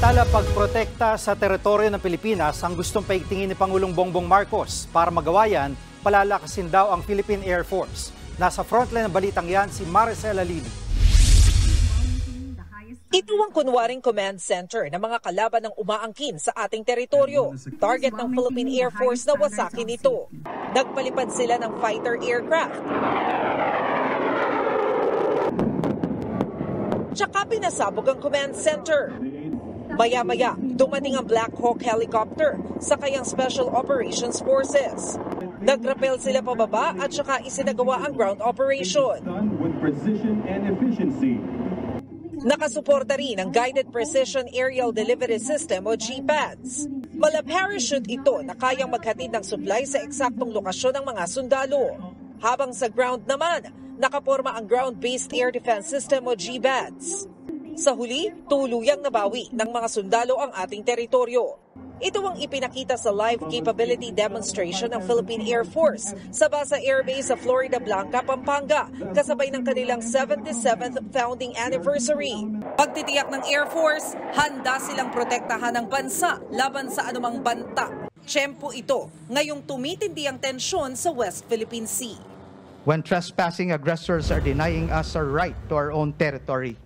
Samantala, pagprotekta sa teritoryo ng Pilipinas ang gustong paigtingin ni Pangulong Bongbong Marcos. Para magawa yan, palalakasin daw ang Philippine Air Force. Nasa frontline ng balitang yan si Maricel Halili. Ito ang kunwaring command center ng mga kalaban ng umaangkin sa ating teritoryo. Target ng Philippine Air Force na wasakin ito. Nagpalipad sila ng fighter aircraft. Tsaka pinasabog ang command center. Maya-maya, dumating ang Black Hawk helicopter sa kayang Special Operations Forces. Nagrapel sila pababa at saka isinagawa ang ground operation. Nakasuporta rin ang Guided Precision Aerial Delivery System o GPADS. Mala-parachute ito na kayang maghatid ng supply sa eksaktong lokasyon ng mga sundalo. Habang sa ground naman, nakaporma ang Ground-Based Air Defense System o GBADS. Sa huli, tuluyang nabawi ng mga sundalo ang ating teritoryo. Ito ang ipinakita sa live capability demonstration ng Philippine Air Force sa Basa Air Base sa Florida Blanca, Pampanga, kasabay ng kanilang 77th founding anniversary. Pagtitiyak ng Air Force, handa silang protektahan ng bansa laban sa anumang banta. Tiyempo ito, ngayong tumitindi ang tensyon sa West Philippine Sea. When trespassing aggressors are denying us our right to our own territory,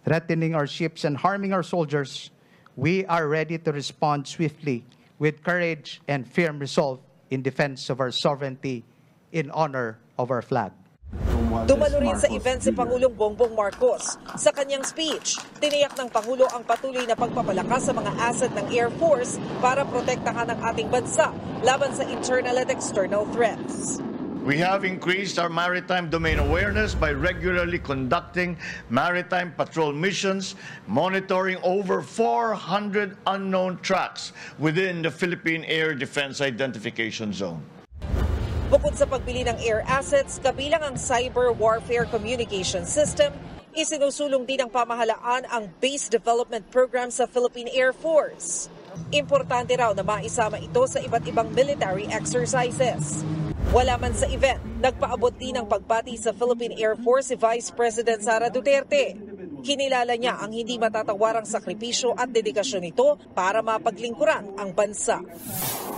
threatening our ships and harming our soldiers, we are ready to respond swiftly with courage and firm resolve in defense of our sovereignty in honor of our flag. Dumalo rin sa event si Pangulong Bongbong Marcos. Sa kanyang speech, tiniyak ng Pangulo ang patuloy na pagpapalakas sa mga asset ng Air Force para protektahan ang ating bansa laban sa internal at external threats. We have increased our maritime domain awareness by regularly conducting maritime patrol missions, monitoring over 400 unknown tracks within the Philippine Air Defense Identification Zone. Bukod sa pagbili ng air assets, kabilang ang cyber warfare communication system, isinusulong din ng pamahalaan ang base development program sa Philippine Air Force. Importante raw na maisama ito sa iba't ibang military exercises. Wala man sa event, nagpaabot din ng pagbati sa Philippine Air Force si Vice President Sara Duterte. Kinilala niya ang hindi matatawarang sakripisyo at dedikasyon nito para mapaglingkuran ang bansa.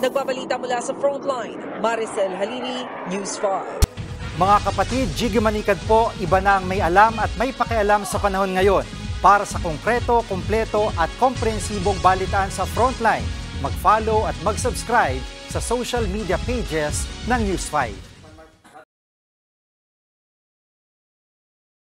Nagbabalita mula sa Frontline, Maricel Halili, News 5. Mga kapatid, Jiggy Manikad po, iba na ang may alam at may pakialam sa panahon ngayon. Para sa konkreto, kumpleto at komprehensibong balitaan sa Frontline, mag-follow at mag-subscribe sa social media pages ng News 5.